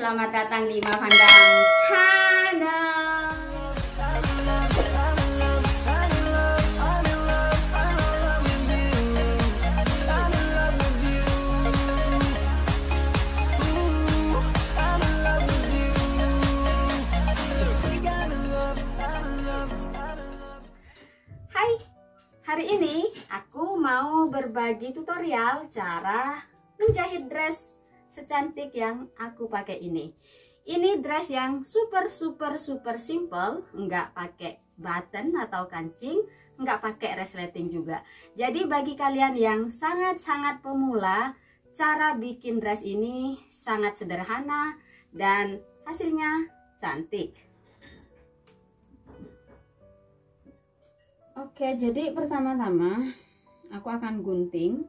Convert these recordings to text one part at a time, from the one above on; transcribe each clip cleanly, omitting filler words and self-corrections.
selamat datang di Ma Pandang Channel. Hai, hari ini aku mau berbagi tutorial cara menjahit dress secantik yang aku pakai ini. Ini dress yang super simple, nggak pakai button atau kancing, nggak pakai resleting juga. Jadi bagi kalian yang sangat pemula, cara bikin dress ini sangat sederhana dan hasilnya cantik. Oke, jadi pertama-tama aku akan gunting.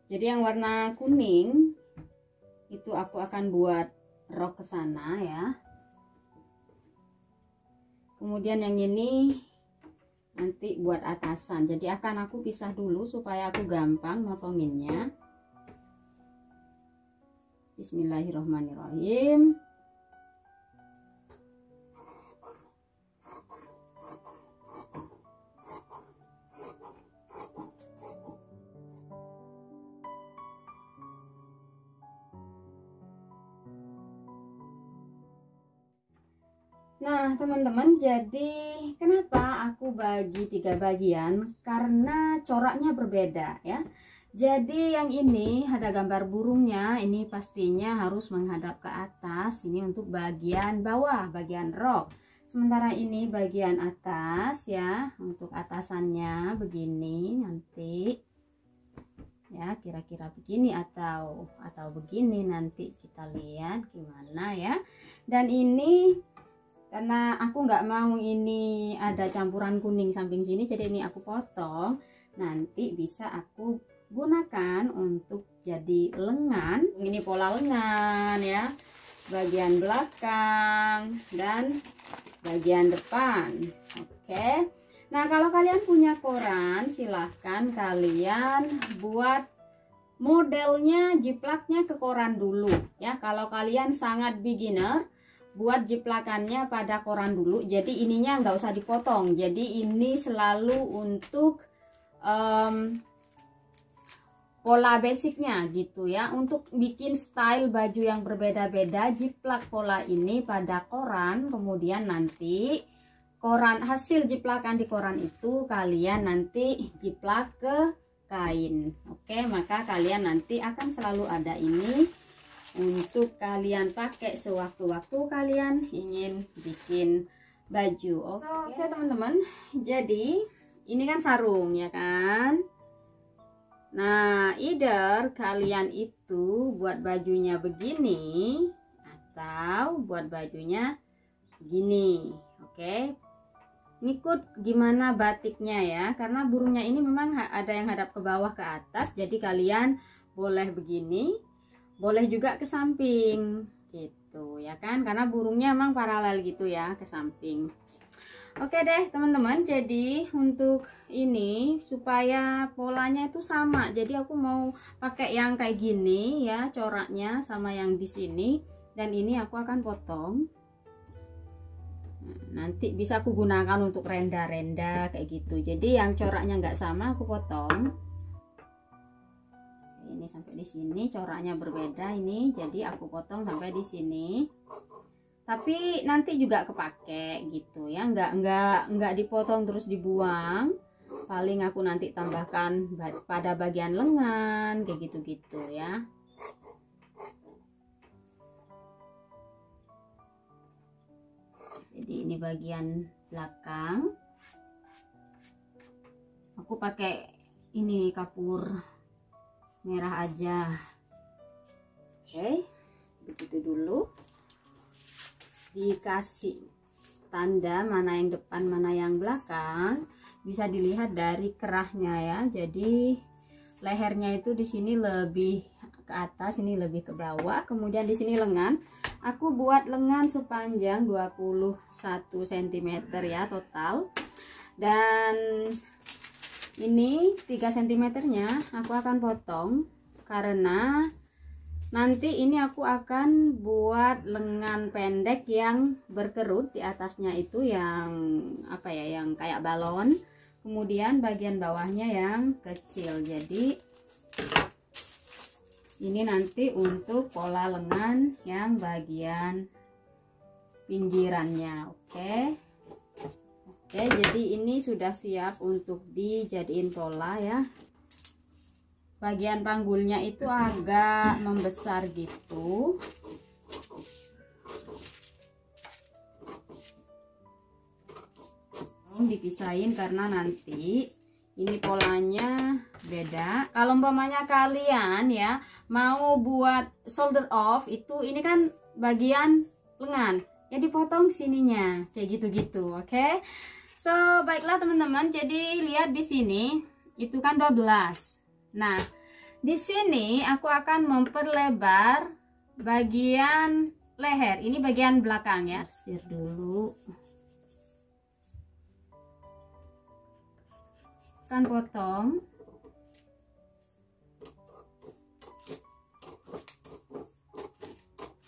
Jadi yang warna kuning itu aku akan buat rok ke sana ya. Kemudian yang ini nanti buat atasan. Jadi akan aku pisah dulu supaya aku gampang motonginnya. Bismillahirrahmanirrahim. Nah teman-teman, jadi kenapa aku bagi 3 bagian? Karena coraknya berbeda ya. Jadi yang ini ada gambar burungnya, ini pastinya harus menghadap ke atas. Ini untuk bagian bawah, bagian rok. Sementara ini bagian atas ya, untuk atasannya begini nanti. Ya, kira-kira begini atau begini, nanti kita lihat gimana ya. Dan ini karena aku nggak mau ini ada campuran kuning samping sini, jadi ini aku potong. Nanti bisa aku gunakan untuk jadi lengan. Ini pola lengan ya, bagian belakang dan bagian depan. Oke. Nah kalau kalian punya koran, silahkan kalian buat modelnya, jiplaknya ke koran dulu ya. Kalau kalian sangat beginner, buat jiplakannya pada koran dulu. Jadi ininya nggak usah dipotong. Jadi ini selalu untuk pola basicnya gitu ya. Untuk bikin style baju yang berbeda-beda, jiplak pola ini pada koran. Kemudian nanti koran, hasil jiplakan di koran itu kalian nanti jiplak ke kain. Oke, maka kalian nanti akan selalu ada ini untuk kalian pakai sewaktu-waktu kalian ingin bikin baju. Oke teman-teman, jadi ini kan sarung ya kan. Nah either kalian itu buat bajunya begini atau buat bajunya begini. Oke, ngikut gimana batiknya ya, karena burungnya ini memang ada yang hadap ke bawah ke atas. Jadi kalian boleh begini, boleh juga ke samping gitu ya kan, karena burungnya emang paralel gitu ya ke samping. Oke deh teman-teman, jadi untuk ini supaya polanya itu sama, jadi aku mau pakai yang kayak gini ya, coraknya sama yang di sini. Dan ini aku akan potong. Nanti bisa aku gunakan untuk renda-renda kayak gitu. Jadi yang coraknya nggak sama aku potong. Ini sampai di sini coraknya berbeda ini, jadi aku potong sampai di sini. Tapi nanti juga kepake gitu ya, nggak dipotong terus dibuang. Paling aku nanti tambahkan pada bagian lengan kayak gitu-gitu ya. Jadi ini bagian belakang. Aku pakai ini kapur merah aja. Oke, begitu dulu. Dikasih tanda mana yang depan mana yang belakang, bisa dilihat dari kerahnya ya. Jadi lehernya itu di sini lebih ke atas, ini lebih ke bawah. Kemudian di sini lengan, aku buat lengan sepanjang 21 cm ya total. Dan Ini 3 cm-nya aku akan potong karena nanti ini aku akan buat lengan pendek yang berkerut di atasnya itu yang apa ya, yang kayak balon. Kemudian bagian bawahnya yang kecil. Jadi ini nanti untuk pola lengan yang bagian pinggirannya. Oke, jadi ini sudah siap untuk dijadiin pola ya. Bagian panggulnya itu agak membesar gitu. Dipisahin karena nanti ini polanya beda. Kalau umpamanya kalian ya mau buat shoulder off itu, ini kan bagian lengan ya, dipotong sininya kayak gitu-gitu. Oke. So, baiklah teman-teman. Jadi lihat di sini itu kan 12. Nah, di sini aku akan memperlebar bagian leher. Ini bagian belakang ya. Sisir dulu. Akan potong.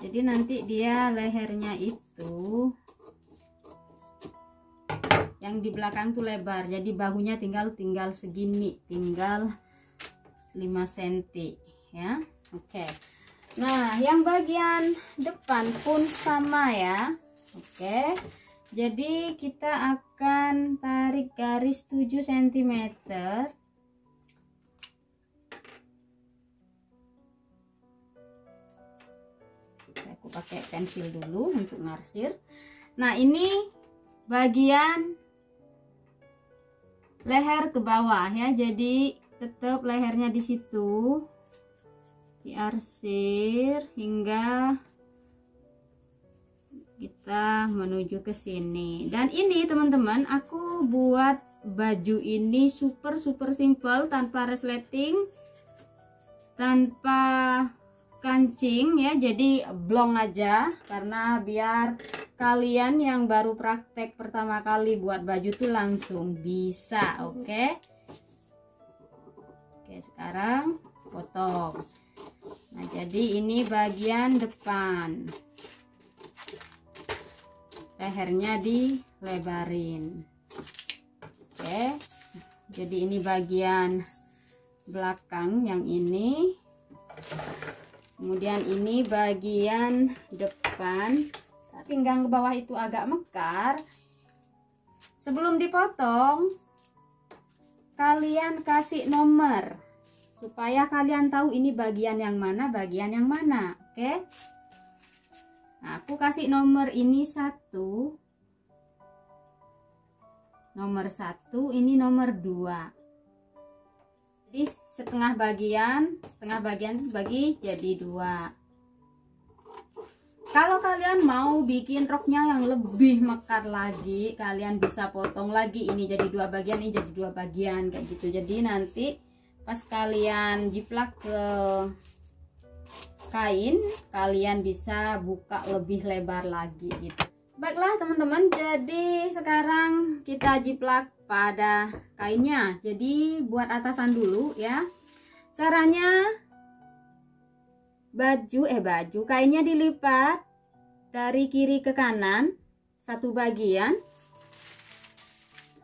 Jadi nanti dia lehernya itu yang di belakang tuh lebar. Jadi bahunya tinggal segini, tinggal 5 cm ya. Oke. Nah, yang bagian depan pun sama ya. Oke. Jadi kita akan tarik garis 7 cm. Aku pakai pensil dulu untuk ngarsir. Nah, ini bagian leher ke bawah ya. Jadi tetap lehernya di situ, diarsir hingga kita menuju ke sini. Dan ini teman-teman, aku buat baju ini super simple, tanpa resleting, tanpa kancing ya. Jadi blong aja, karena biar kalian yang baru praktek pertama kali buat baju tuh langsung bisa. Oke. Oke, sekarang potong. Nah, jadi ini bagian depan, lehernya dilebarin. Oke, jadi ini bagian belakang yang ini, kemudian ini bagian depan. Pinggang ke bawah itu agak mekar. Sebelum dipotong, kalian kasih nomor supaya kalian tahu ini bagian yang mana, bagian yang mana. Oke. Nah, aku kasih nomor ini 1, nomor 1, ini nomor 2. Jadi setengah bagian bagi jadi 2. Kalau kalian mau bikin roknya yang lebih mekar lagi, kalian bisa potong lagi, ini jadi 2 bagian, ini jadi 2 bagian kayak gitu. Jadi nanti pas kalian jiplak ke kain, kalian bisa buka lebih lebar lagi gitu. Baiklah teman-teman, jadi sekarang kita jiplak pada kainnya. Jadi buat atasan dulu ya. Caranya baju kainnya dilipat dari kiri ke kanan 1 bagian,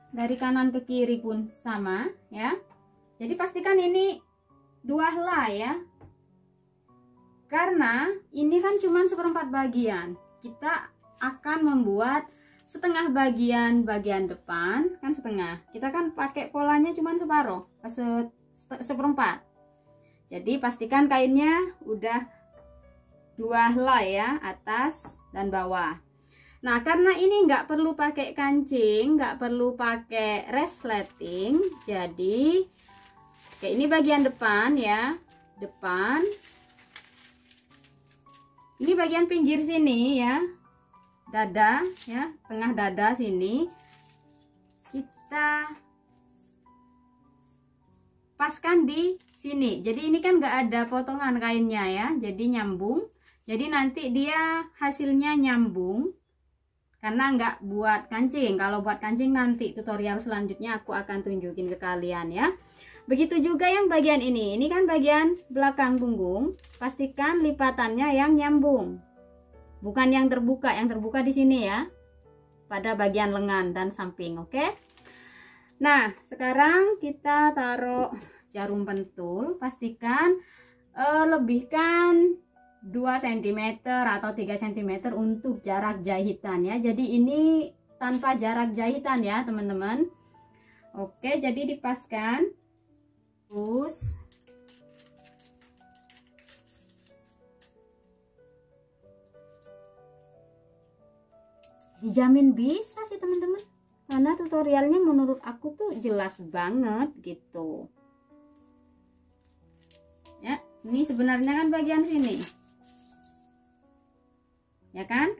dari kanan ke kiri pun sama ya. Jadi pastikan ini 2 helai ya, karena ini kan cuma 1/4 bagian. Kita akan membuat setengah bagian depan, kan setengah. Kita kan pakai polanya cuma separuh, 1/4. Jadi pastikan kainnya udah 2 helai ya, atas dan bawah. Nah, karena ini nggak perlu pakai kancing, nggak perlu pakai resleting, jadi kayak ini bagian depan ya, depan. Ini bagian pinggir sini ya, dada ya, tengah dada sini kita paskan di sini. Jadi ini kan nggak ada potongan kainnya ya, jadi nyambung. Jadi nanti dia hasilnya nyambung karena nggak buat kancing. Kalau buat kancing nanti tutorial selanjutnya aku akan tunjukin ke kalian ya. Begitu juga yang bagian ini kan bagian belakang punggung, pastikan lipatannya yang nyambung, bukan yang terbuka di sini ya, pada bagian lengan dan samping. Oke. Nah sekarang kita taruh jarum pentul, pastikan lebihkan 2 cm atau 3 cm untuk jarak jahitan ya. Jadi ini tanpa jarak jahitan ya teman-teman. Oke, jadi dipaskan, terus dijamin bisa sih teman-teman, karena tutorialnya menurut aku tuh jelas banget gitu ya. Ini sebenarnya kan bagian sini ya kan.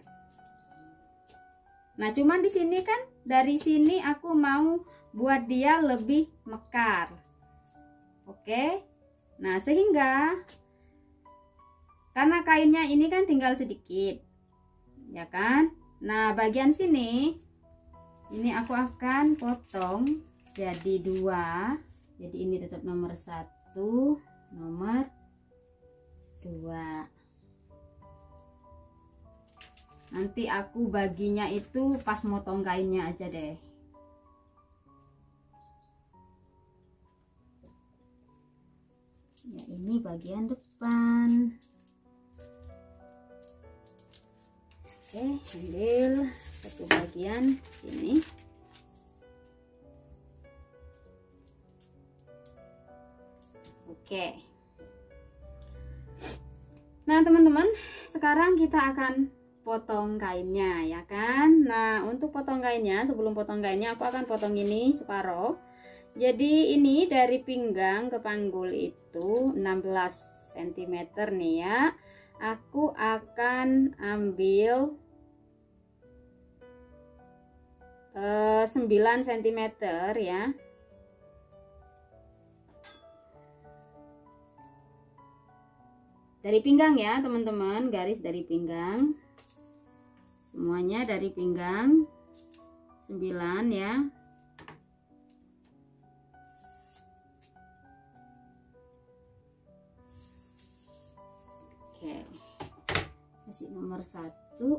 Nah cuman di sini kan, dari sini aku mau buat dia lebih mekar. Oke, nah sehingga karena kainnya ini kan tinggal sedikit ya kan. Nah bagian sini ini aku akan potong jadi 2. Jadi ini tetap nomor 1, nomor 2. Nanti aku baginya itu pas motong kainnya aja deh. Ya ini bagian depan. Oke, ambil satu bagian sini. Oke. Nah teman-teman, sekarang kita akan potong kainnya ya kan. Nah untuk potong kainnya, sebelum potong kainnya aku akan potong ini separuh. Jadi ini dari pinggang ke panggul itu 16 cm nih ya. Aku akan ambil 9 cm ya. Dari pinggang ya teman-teman, garis dari pinggang. Semuanya dari pinggang 9 ya. Oke. Kasih nomor 1 2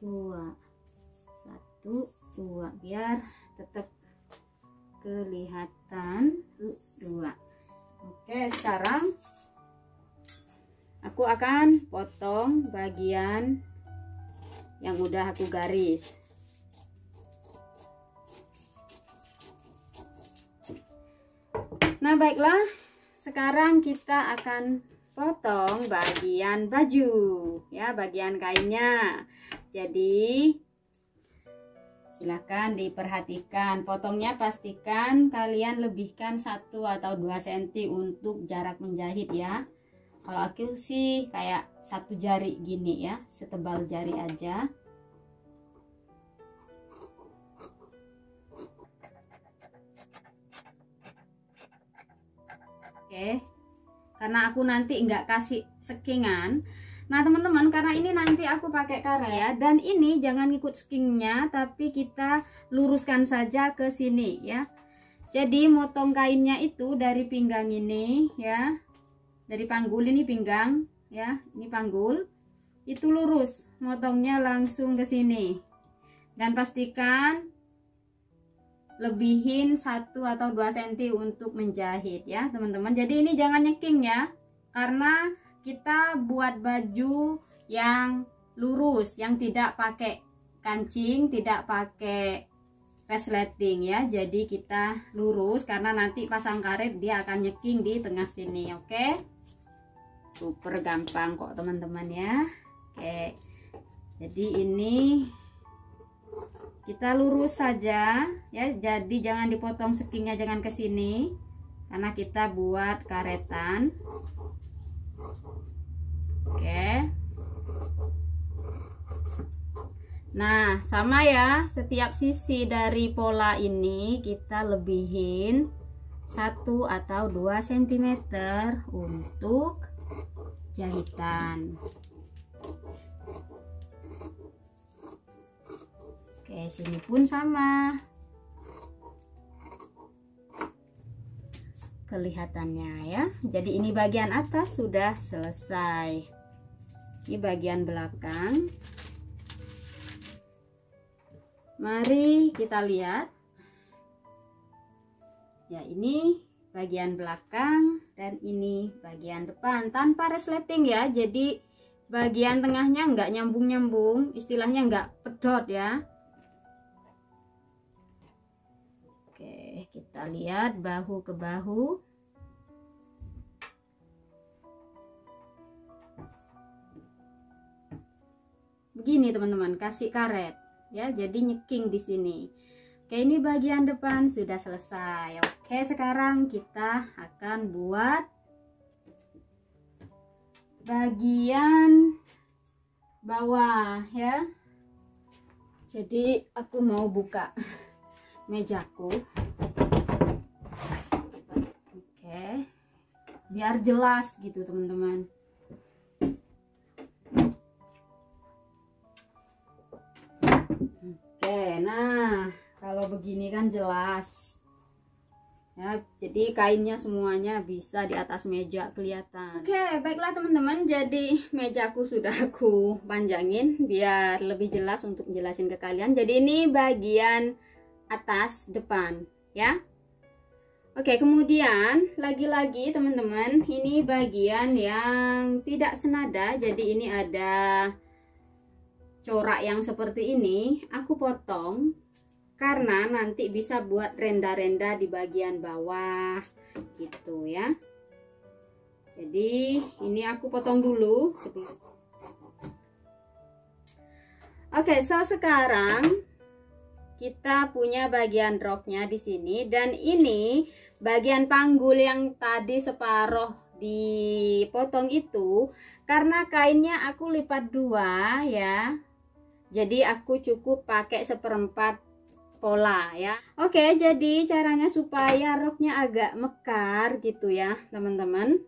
1 2 biar tetap kelihatan 2. Oke, sekarang aku akan potong bagian yang udah aku garis. Nah baiklah, sekarang kita akan potong bagian baju ya, bagian kainnya. Jadi silahkan diperhatikan potongnya, pastikan kalian lebihkan 1 atau 2 cm untuk jarak menjahit ya. Kalau aku sih kayak 1 jari gini ya, setebal jari aja. Oke, karena aku nanti nggak kasih sekingan. Nah teman-teman, karena ini nanti aku pakai karet ya, dan ini jangan ikut skingnya, tapi kita luruskan saja ke sini ya. Jadi motong kainnya itu dari pinggang ini ya, dari panggul ini pinggang ya, ini panggul, itu lurus, motongnya langsung ke sini, dan pastikan lebihin 1 atau 2 cm untuk menjahit ya teman-teman. Jadi ini jangan nyeking ya, karena kita buat baju yang lurus, yang tidak pakai kancing, tidak pakai resleting ya. Jadi kita lurus, karena nanti pasang karet dia akan nyeking di tengah sini. Oke, super gampang kok teman-teman ya. Oke, jadi ini kita lurus saja ya, jadi jangan dipotong sekingnya, jangan ke sini karena kita buat karetan. Oke, nah sama ya, setiap sisi dari pola ini kita lebihin 1 atau 2 cm untuk jahitan. Oke, sini pun sama. Kelihatannya ya. Jadi ini bagian atas sudah selesai. Ini bagian belakang. Mari kita lihat. Ya, ini bagian belakang dan ini bagian depan tanpa resleting ya. Jadi bagian tengahnya enggak nyambung-nyambung, istilahnya enggak pedot ya. Oke, kita lihat bahu ke bahu. Begini teman-teman, kasih karet ya, jadi nyeking di sini. Oke, ini bagian depan sudah selesai. Oke, sekarang kita akan buat bagian bawah ya. Jadi aku mau buka mejaku. Oke, biar jelas gitu teman-teman. Oke, nah kalau begini kan jelas ya, jadi kainnya semuanya bisa di atas meja kelihatan. Oke, baiklah teman-teman, jadi mejaku sudah aku panjangin biar lebih jelas untuk jelasin ke kalian. Jadi ini bagian atas depan ya. Oke, kemudian lagi-lagi teman-teman, ini bagian yang tidak senada. Jadi ini ada corak yang seperti ini, aku potong karena nanti bisa buat renda-renda di bagian bawah gitu ya. Jadi ini aku potong dulu sebelum. Oke, so sekarang kita punya bagian roknya di sini, dan ini bagian panggul yang tadi separuh dipotong itu karena kainnya aku lipat dua ya. Jadi aku cukup pakai 1/4 pola ya. Oke, jadi caranya supaya roknya agak mekar gitu ya teman-teman.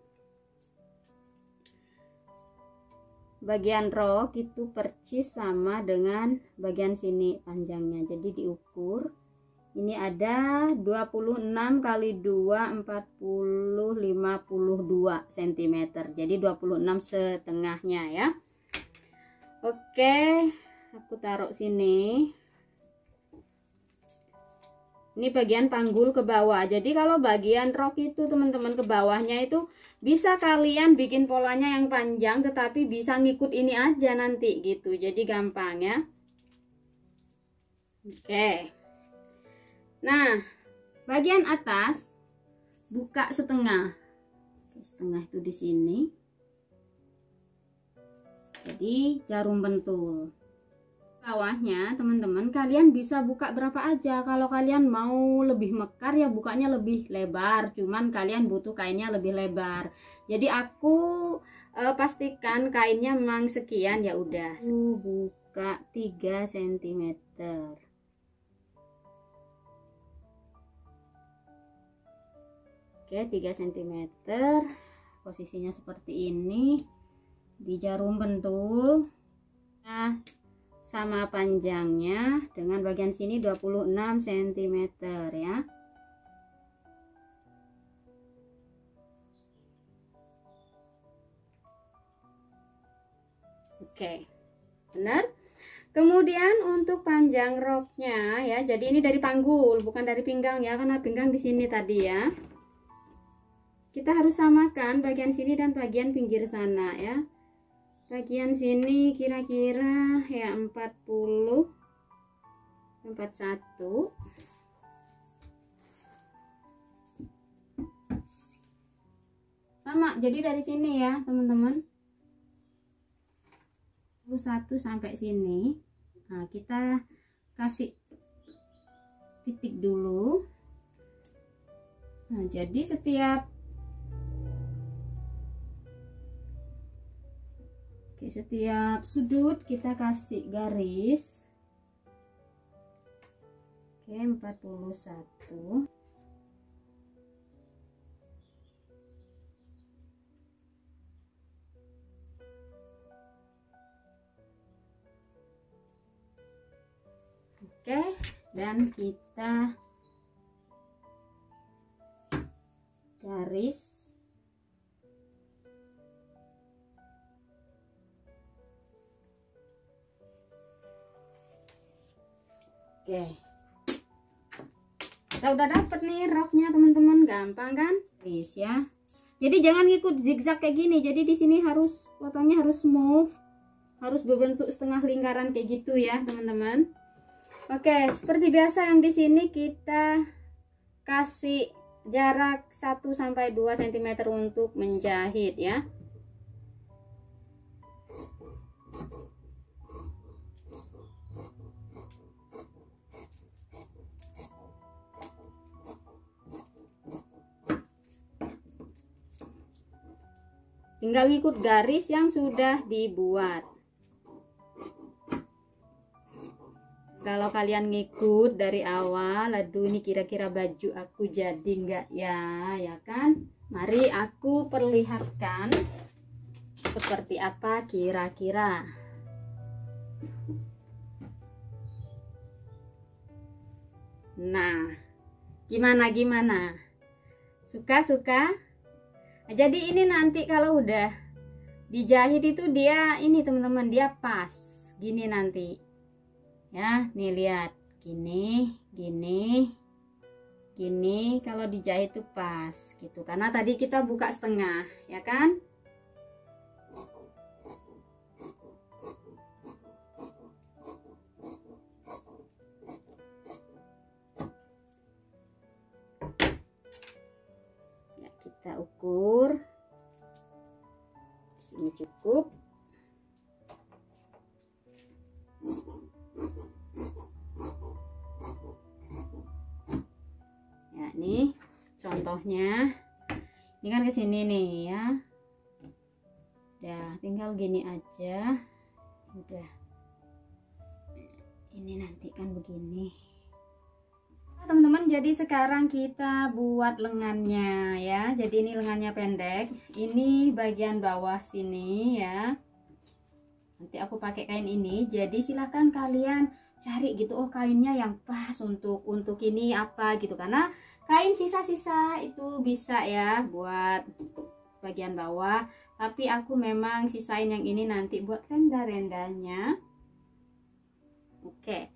Bagian rok itu persis sama dengan bagian sini panjangnya. Jadi diukur. Ini ada 26 kali 2 40 52 cm. Jadi 26 setengahnya ya. Oke, aku taruh sini. Ini bagian panggul ke bawah. Jadi kalau bagian rok itu teman-teman ke bawahnya itu bisa kalian bikin polanya yang panjang, tetapi bisa ngikut ini aja nanti gitu. Jadi gampang ya. Oke. Nah, bagian atas buka setengah. Setengah itu di sini. Jadi jarum pentul. Bawahnya teman-teman kalian bisa buka berapa aja. Kalau kalian mau lebih mekar ya bukanya lebih lebar, cuman kalian butuh kainnya lebih lebar. Jadi aku pastikan kainnya memang sekian, ya udah aku buka 3 cm. Oke, 3 cm. Posisinya seperti ini di jarum pentul. Nah, sama panjangnya dengan bagian sini 26 cm ya. Oke, benar. Kemudian untuk panjang roknya ya, jadi ini dari panggul bukan dari pinggang ya, karena pinggang di sini tadi ya. Kita harus samakan bagian sini dan bagian pinggir sana ya. Bagian sini kira-kira ya 40 41. Sama, jadi dari sini ya teman-teman, 41 sampai sini. Nah, kita kasih titik dulu. Nah, jadi setiap sudut kita kasih garis. Oke, 41. Oke, dan kita garis. Oke, kita udah dapet nih roknya teman-teman, gampang kan? Please ya. Jadi jangan ngikut zigzag kayak gini. Jadi di sini harus potongnya harus smooth, harus berbentuk setengah lingkaran kayak gitu ya teman-teman. Oke, seperti biasa yang di sini kita kasih jarak 1 sampai 2 cm untuk menjahit ya. Tinggal ngikut garis yang sudah dibuat. Kalau kalian ngikut dari awal, aduh ini kira-kira baju aku jadi enggak ya, ya kan? Mari aku perlihatkan seperti apa kira-kira. Nah, gimana? Suka? Jadi ini nanti kalau udah dijahit itu dia ini teman-teman, dia pas gini nanti ya. Nih lihat, gini kalau dijahit tuh pas gitu, karena tadi kita buka setengah ya kan. Kita ukur sini cukup. Ya nih contohnya, ini kan ke sini nih ya. Udah tinggal gini aja, udah ini nanti kan begini teman-teman. Jadi sekarang kita buat lengannya ya. Jadi ini lengannya pendek, ini bagian bawah sini ya. Nanti aku pakai kain ini, jadi silahkan kalian cari gitu, oh kainnya yang pas untuk ini apa gitu, karena kain sisa-sisa itu bisa ya buat bagian bawah, tapi aku memang sisain yang ini nanti buat renda-rendanya. Oke.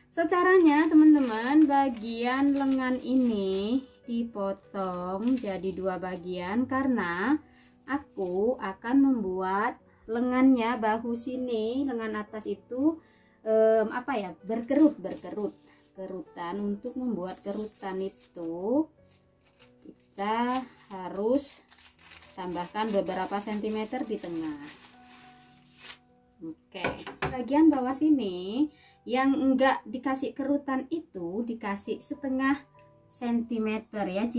So caranya teman-teman, bagian lengan ini dipotong jadi 2 bagian karena aku akan membuat lengannya bahu sini, lengan atas itu apa ya, kerutan. Untuk membuat kerutan itu kita harus tambahkan beberapa sentimeter di tengah. Oke, bagian bawah sini yang enggak dikasih kerutan itu dikasih setengah sentimeter ya.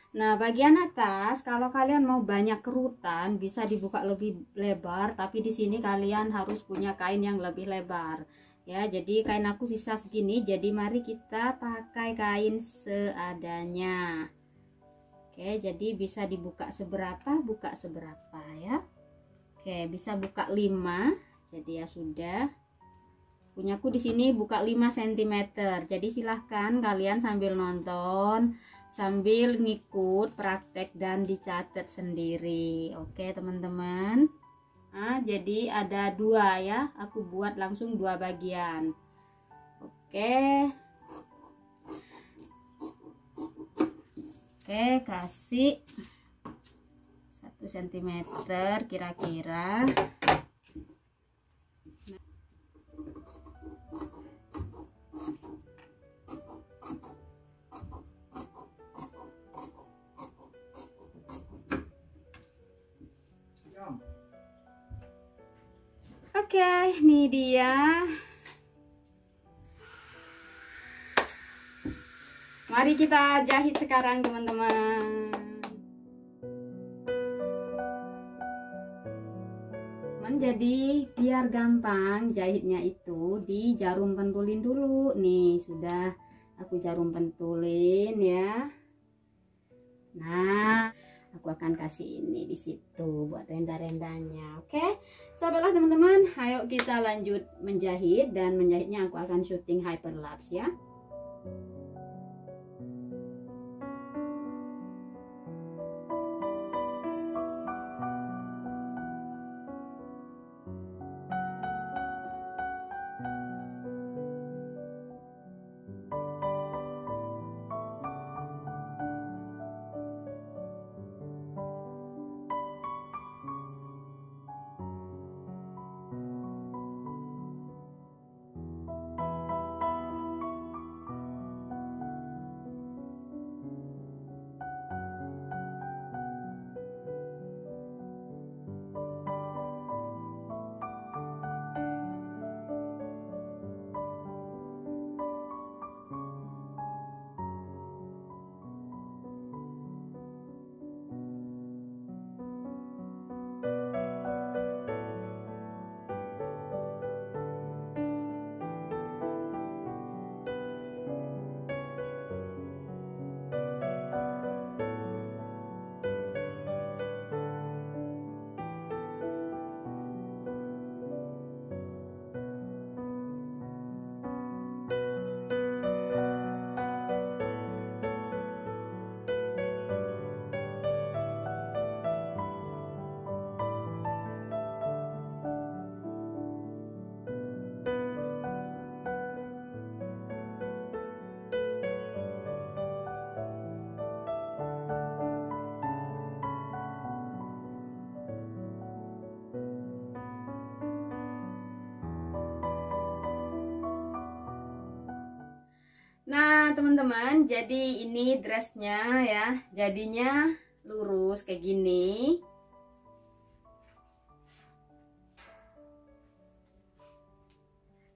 Nah bagian atas kalau kalian mau banyak kerutan bisa dibuka lebih lebar, tapi di sini kalian harus punya kain yang lebih lebar ya. Jadi kain aku sisa segini, jadi mari kita pakai kain seadanya. Oke, jadi bisa dibuka seberapa, buka seberapa ya. Oke, bisa buka 5. Jadi ya sudah. Punyaku di sini buka 5 cm. Jadi silahkan kalian sambil nonton, sambil ngikut praktek dan dicatat sendiri. Oke, teman-teman. Nah, jadi ada 2 ya. Aku buat langsung 2 bagian. Oke. Oke, kasih 1 cm kira-kira. Oke, ini dia. Mari kita jahit sekarang teman-teman. Jadi biar gampang jahitnya itu di jarum pentulin dulu. Nih sudah aku jarum pentulin ya. Nah aku akan kasih ini di situ buat renda-rendanya. Oke, so baiklah teman-teman, ayo kita lanjut menjahit, dan menjahitnya aku akan syuting hyperlapse ya. Nah teman-teman, jadi ini dressnya ya, jadinya lurus kayak gini.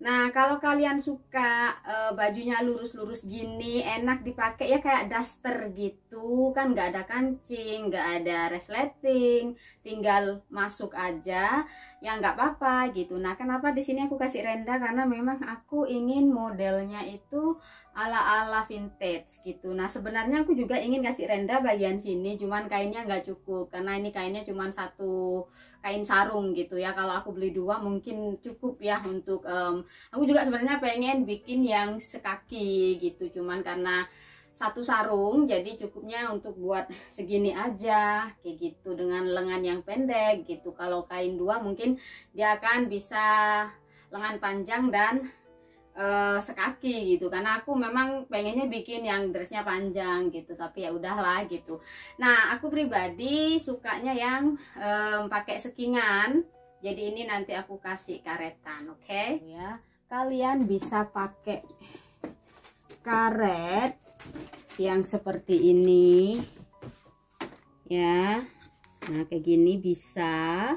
Nah kalau kalian suka bajunya lurus-lurus gini, enak dipakai ya, kayak daster gitu kan, nggak ada kancing, nggak ada resleting, tinggal masuk aja ya, nggak apa-apa gitu. Nah kenapa di sini aku kasih renda, karena memang aku ingin modelnya itu ala-ala vintage gitu. Nah sebenarnya aku juga ingin kasih renda bagian sini, cuman kainnya nggak cukup, karena ini kainnya cuman satu kain sarung gitu ya. Kalau aku beli dua mungkin cukup ya untuk aku juga sebenarnya pengen bikin yang sekaki gitu, cuman karena satu sarung jadi cukupnya untuk buat segini aja kayak gitu, dengan lengan yang pendek gitu. Kalau kain dua mungkin dia akan bisa lengan panjang dan sekaki gitu, karena aku memang pengennya bikin yang dressnya panjang gitu, tapi ya udahlah gitu. Nah aku pribadi sukanya yang pakai sekingan, jadi ini nanti aku kasih karetan. Oke ya, kalian bisa pakai karet yang seperti ini ya. Nah kayak gini bisa,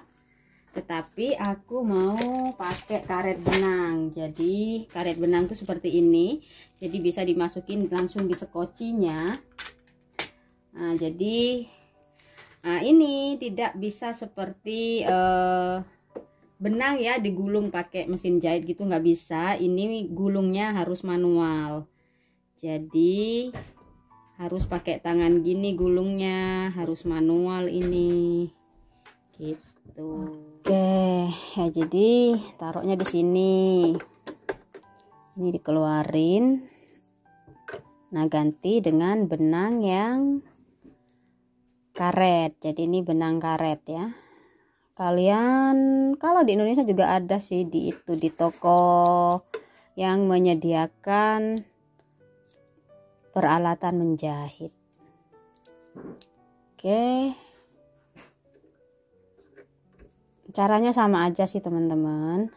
tetapi aku mau pakai karet benang. Jadi karet benang tuh seperti ini, jadi bisa dimasukin langsung di sekocinya. Nah jadi ini tidak bisa seperti benang ya, digulung pakai mesin jahit gitu, nggak bisa. Ini gulungnya harus manual, jadi harus pakai tangan gini, gulungnya harus manual ini gitu. Oke ya, jadi taruhnya di sini, ini dikeluarin. Nah ganti dengan benang yang karet, jadi ini benang karet ya. Kalian kalau di Indonesia juga ada sih, di toko yang menyediakan peralatan menjahit. Oke, caranya sama aja sih teman-teman,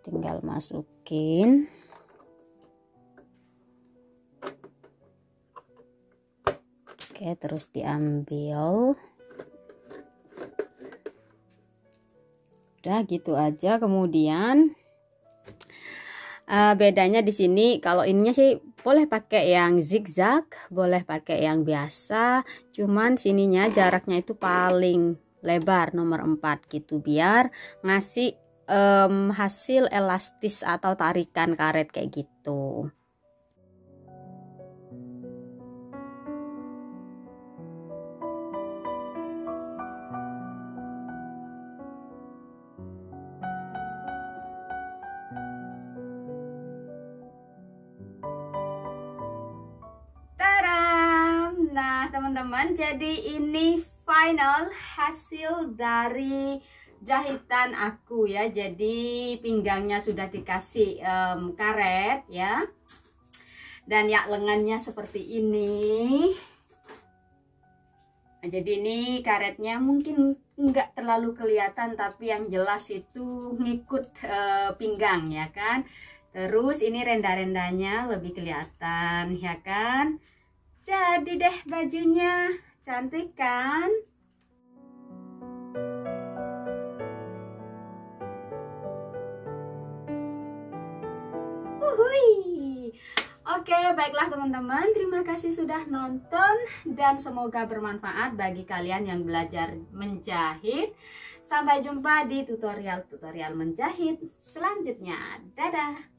tinggal masukin. Oke, terus diambil. Udah gitu aja. Kemudian bedanya di sini, kalau ininya sih boleh pakai yang zigzag, boleh pakai yang biasa, cuman sininya jaraknya itu paling lebar nomor 4 gitu, biar ngasih hasil elastis atau tarikan karet kayak gitu. teman-teman, jadi ini final hasil dari jahitan aku ya. Jadi pinggangnya sudah dikasih karet ya, dan ya lengannya seperti ini. Nah, jadi ini karetnya mungkin nggak terlalu kelihatan, tapi yang jelas itu ngikut pinggang ya kan. Terus ini renda-rendanya lebih kelihatan ya kan. Jadi deh bajunya, cantik kan? Uhui. Oke, baiklah teman-teman, terima kasih sudah nonton dan semoga bermanfaat bagi kalian yang belajar menjahit. Sampai jumpa di tutorial-tutorial menjahit selanjutnya. Dadah!